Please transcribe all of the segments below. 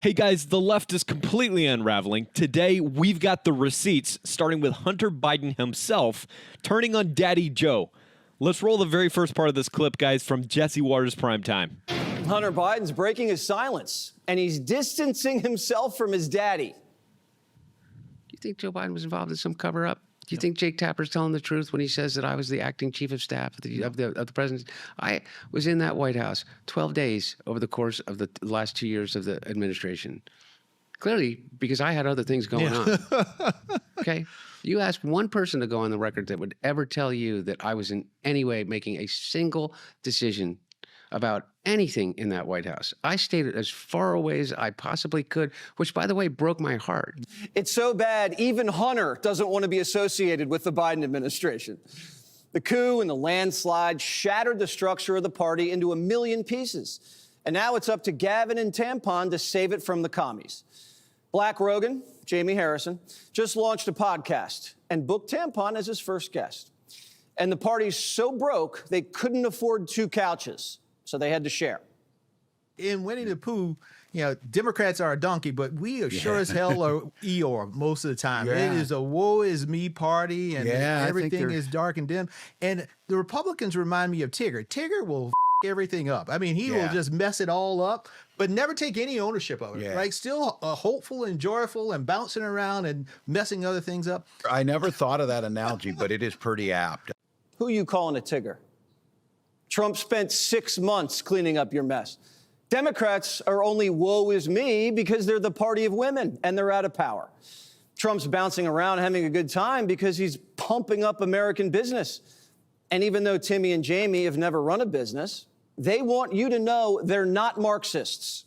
Hey guys, the left is completely unraveling. Today, we've got the receipts, starting with Hunter Biden himself turning on Daddy Joe. Let's roll the very first part of this clip, guys, from Jesse Watters Primetime. Hunter Biden's breaking his silence, and he's distancing himself from his daddy. Do you think Joe Biden was involved in some cover-up? Do you think Jake Tapper's telling the truth when he says that I was the acting chief of staff of the president? I was in that White House 12 days over the course of the last 2 years of the administration. Clearly, because I had other things going on. Okay? You ask one person to go on the record that would ever tell you that I was in any way making a single decision about anything in that White House. I stayed as far away as I possibly could, which, by the way, broke my heart. It's so bad, even Hunter doesn't want to be associated with the Biden administration. The coup and the landslide shattered the structure of the party into a million pieces. And now it's up to Gavin and Tampon to save it from the commies. Black Rogan, Jamie Harrison, just launched a podcast and booked Tampon as his first guest. And the party's so broke, they couldn't afford 2 couches. So they had to share. In Winnie the Pooh, you know, Democrats are a donkey, but we are sure as hell are Eeyore most of the time. It is a woe is me party, and everything is dark and dim. And the Republicans remind me of Tigger. Tigger will f everything up. I mean, he will just mess it all up, but never take any ownership of it. Like, still hopeful and joyful and bouncing around and messing other things up. I never thought of that analogy, but it is pretty apt. Who you calling a Tigger? Trump spent 6 months cleaning up your mess. Democrats are only woe is me because they're the party of women and they're out of power. Trump's bouncing around having a good time because he's pumping up American business. And even though Timmy and Jamie have never run a business, they want you to know they're not Marxists.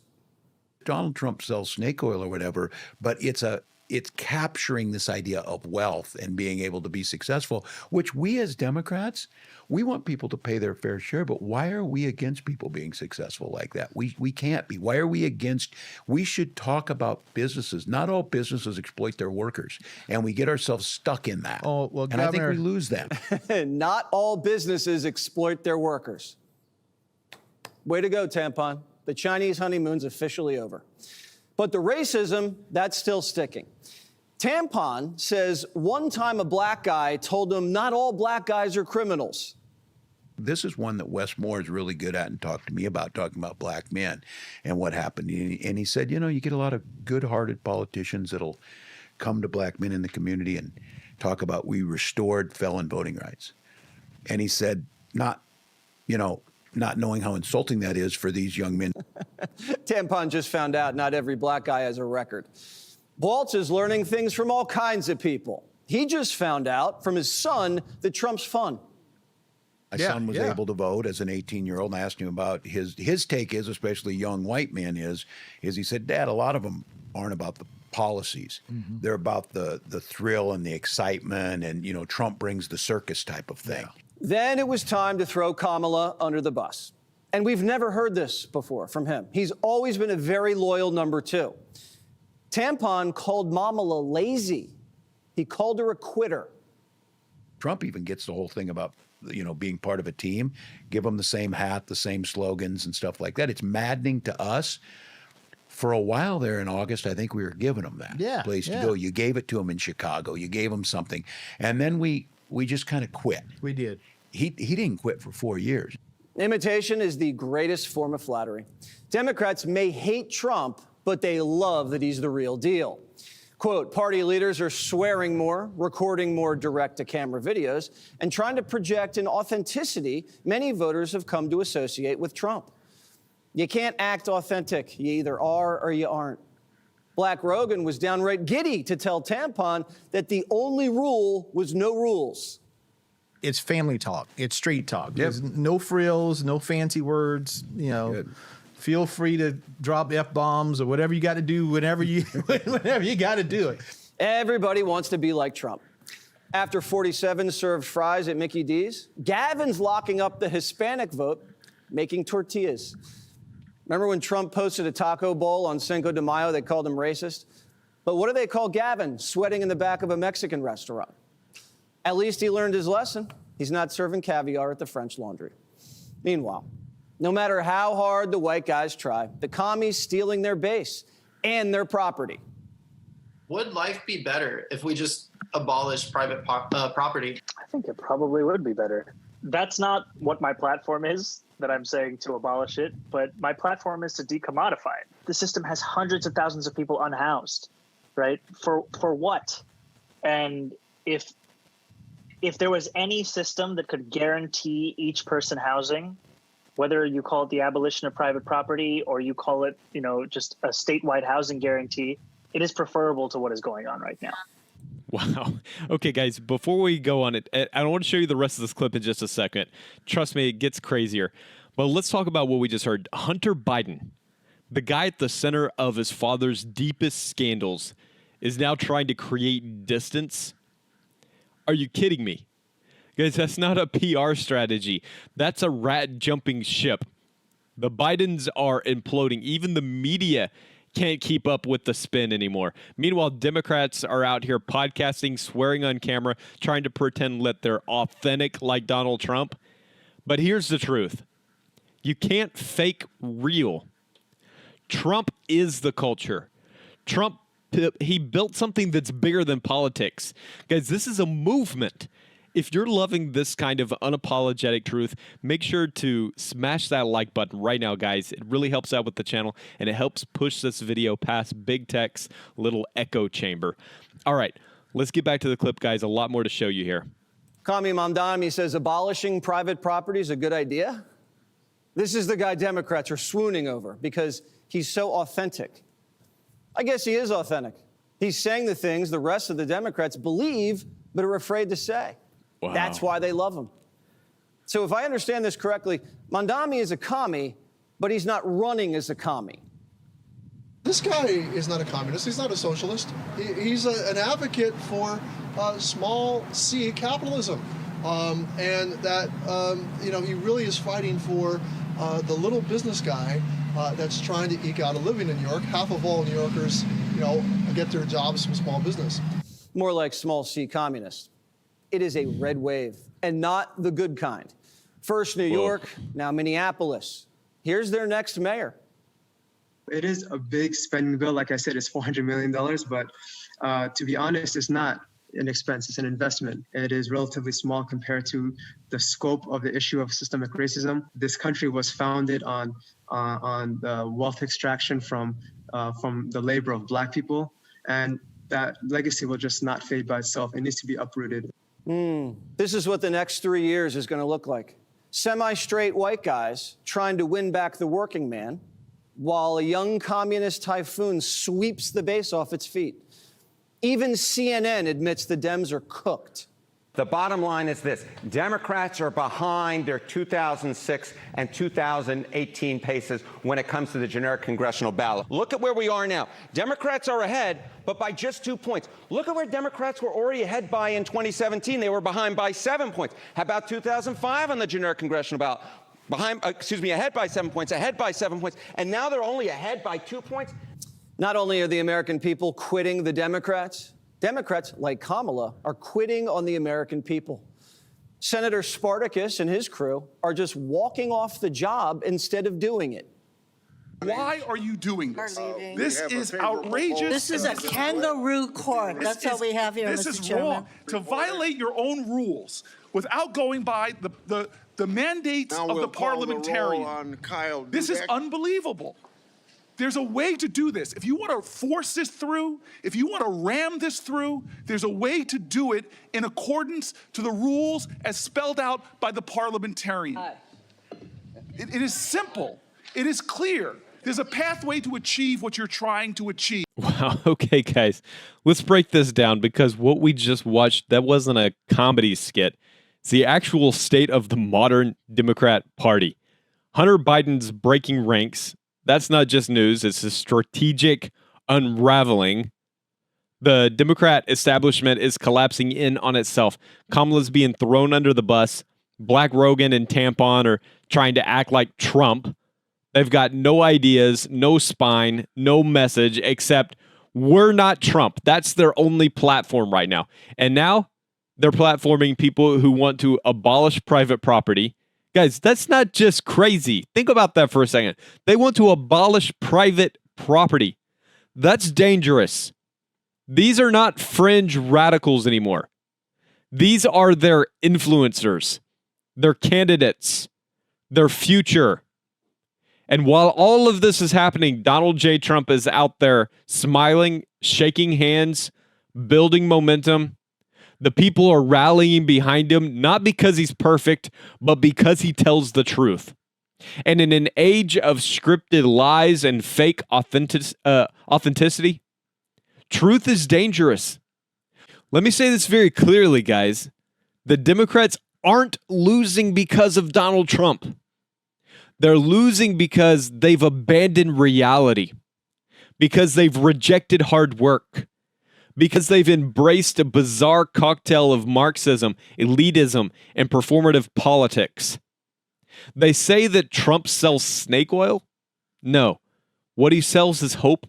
Donald Trump sells snake oil or whatever, but it's capturing this idea of wealth and being able to be successful, which we as Democrats, we want people to pay their fair share, but why are we against people being successful like that? We can't be. Why are we against? We should talk about businesses. Not all businesses exploit their workers, and we get ourselves stuck in that. Oh, well, and I think we lose them. Not all businesses exploit their workers. Way to go, Tampon. The Chinese honeymoon's officially over. But the racism, that's still sticking. Tampon says one time a black guy told him not all black guys are criminals. This is one that Wes Moore is really good at and talked to me about, talking about black men and what happened. And he said, you know, you get a lot of good-hearted politicians that'll come to black men in the community and talk about we restored felon voting rights. And he said, not knowing how insulting that is for these young men. Tampon just found out not every black guy has a record. Waltz is learning things from all kinds of people. He just found out from his son that Trump's fun. My son was able to vote as an 18-year-old, and I asked him about his take is, especially young white men, is he said, Dad, a lot of them aren't about the policies. They're about the thrill and the excitement, and, you know, Trump brings the circus type of thing. Then it was time to throw Kamala under the bus. And we've never heard this before from him. He's always been a very loyal number 2. Tampon called Kamala lazy. He called her a quitter. Trump even gets the whole thing about, you know, being part of a team. Give them the same hat, the same slogans and stuff like that. It's maddening to us. For a while there in August, I think we were giving them that place to go. You gave it to them in Chicago. You gave them something. And then we just kind of quit. We did. He didn't quit for 4 years. Imitation is the greatest form of flattery. Democrats may hate Trump, but they love that he's the real deal. Quote, party leaders are swearing more, recording more direct-to-camera videos, and trying to project an authenticity many voters have come to associate with Trump. You can't act authentic. You either are or you aren't. Black Rogan was downright giddy to tell Tampon that the only rule was no rules. It's family talk. It's street talk. There's no frills, no fancy words. You know, feel free to drop F-bombs or whatever you got to do whenever you got to do it. Everybody wants to be like Trump. After 47 served fries at Mickey D's, Gavin's locking up the Hispanic vote, making tortillas. Remember when Trump posted a taco bowl on Cinco de Mayo? They called him racist. But what do they call Gavin sweating in the back of a Mexican restaurant? At least he learned his lesson. He's not serving caviar at the French Laundry. Meanwhile, no matter how hard the white guys try, the commies stealing their base. and their property. Would life be better if we just abolished private property? I think it probably would be better. That's not what my platform is, that I'm saying to abolish it, but my platform is to decommodify it. The system has hundreds of thousands of people unhoused, right? For what? And if there was any system that could guarantee each person housing, whether you call it the abolition of private property or you call it, just a statewide housing guarantee, it is preferable to what is going on right now. Wow. Okay, guys, before we go on it, I want to show you the rest of this clip in just a second. Trust me, it gets crazier. But let's talk about what we just heard. Hunter Biden, the guy at the center of his father's deepest scandals, is now trying to create distance. Are you kidding me? Guys, that's not a PR strategy. That's a rat jumping ship. The Bidens are imploding. Even the media can't keep up with the spin anymore. Meanwhile, Democrats are out here podcasting, swearing on camera, trying to pretend that they're authentic like Donald Trump. But here's the truth. You can't fake real. Trump is the culture. Trump, he built something that's bigger than politics. Guys, this is a movement. If you're loving this kind of unapologetic truth, make sure to smash that like button right now, guys. It really helps out with the channel, and it helps push this video past Big Tech's little echo chamber. All right, let's get back to the clip, guys. A lot more to show you here. Kami Mamdani says abolishing private property is a good idea. This is the guy Democrats are swooning over because he's so authentic. I guess he is authentic. He's saying the things the rest of the Democrats believe but are afraid to say. Wow. That's why they love him. So if I understand this correctly, Mamdani is a commie, but he's not running as a commie. This guy is not a communist. He's not a socialist. He's an advocate for small c capitalism. And that, he really is fighting for the little business guy that's trying to eke out a living in New York. Half of all New Yorkers, get their jobs from small business. More like small c communist. It is a red wave, and not the good kind. First New York, now Minneapolis. Here's their next mayor. It is a big spending bill. Like I said, it's $400 million, but to be honest, it's not an expense, it's an investment. It is relatively small compared to the scope of the issue of systemic racism. This country was founded on the wealth extraction from the labor of Black people, and that legacy will just not fade by itself. It needs to be uprooted. This is what the next 3 years is going to look like. Semi-straight white guys trying to win back the working man, while a young communist typhoon sweeps the base off its feet. Even CNN admits the Dems are cooked. The bottom line is this. Democrats are behind their 2006 and 2018 paces when it comes to the generic congressional ballot. Look at where we are now. Democrats are ahead, but by just 2 points. Look at where Democrats were already ahead by in 2017. They were behind by 7 points. How about 2005 on the generic congressional ballot? Ahead by 7 points, ahead by 7 points, and now they're only ahead by 2 points. Not only are the American people quitting the Democrats, Democrats, like Kamala, are quitting on the American people. Senator Spartacus and his crew are just walking off the job instead of doing it. Why are you doing this? This is outrageous. This is a kangaroo court. That's what we have here, Mr. Chairman. This is wrong. To violate your own rules without going by the mandates of the parliamentarian. This is unbelievable. There's a way to do this. If you want to force this through, if you want to ram this through, there's a way to do it in accordance to the rules as spelled out by the parliamentarian. It is simple. It is clear. There's a pathway to achieve what you're trying to achieve. Wow. Okay, guys, let's break this down, because what we just watched, that wasn't a comedy skit. It's the actual state of the modern Democrat Party. Hunter Biden's breaking ranks. That's not just news. It's a strategic unraveling. The Democrat establishment is collapsing in on itself. Kamala's being thrown under the bus. Black Rogan and Tampon are trying to act like Trump. They've got no ideas, no spine, no message, except we're not Trump. That's their only platform right now. And now they're platforming people who want to abolish private property. Guys, that's not just crazy. Think about that for a second. They want to abolish private property. That's dangerous. These are not fringe radicals anymore. These are their influencers, their candidates, their future. And while all of this is happening, Donald J. Trump is out there smiling, shaking hands, building momentum. The people are rallying behind him, not because he's perfect, but because he tells the truth. And in an age of scripted lies and fake authenticity, truth is dangerous. Let me say this very clearly, guys. The Democrats aren't losing because of Donald Trump. They're losing because they've abandoned reality, because they've rejected hard work, because they've embraced a bizarre cocktail of Marxism, elitism, and performative politics. They say that Trump sells snake oil. No. What he sells is hope,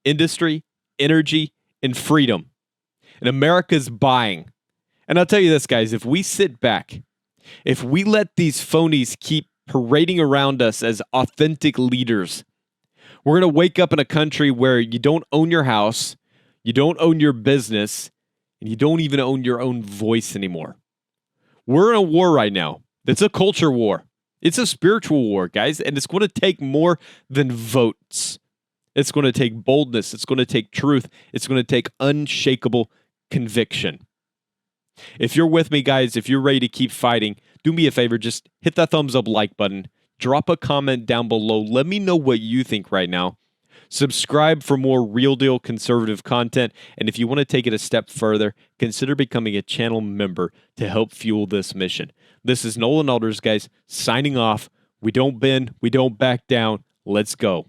industry, energy, and freedom. And America's buying. And I'll tell you this, guys, if we sit back, if we let these phonies keep parading around us as authentic leaders, we're going to wake up in a country where you don't own your house, you don't own your business, and you don't even own your own voice anymore. We're in a war right now. It's a culture war. It's a spiritual war, guys, and it's going to take more than votes. It's going to take boldness. It's going to take truth. It's going to take unshakable conviction. If you're with me, guys, if you're ready to keep fighting, do me a favor, just hit that thumbs up like button. Drop a comment down below. Let me know what you think right now. Subscribe for more real deal conservative content. And if you want to take it a step further, consider becoming a channel member to help fuel this mission. This is Nolan Alders, guys, signing off. We don't bend, we don't back down. Let's go.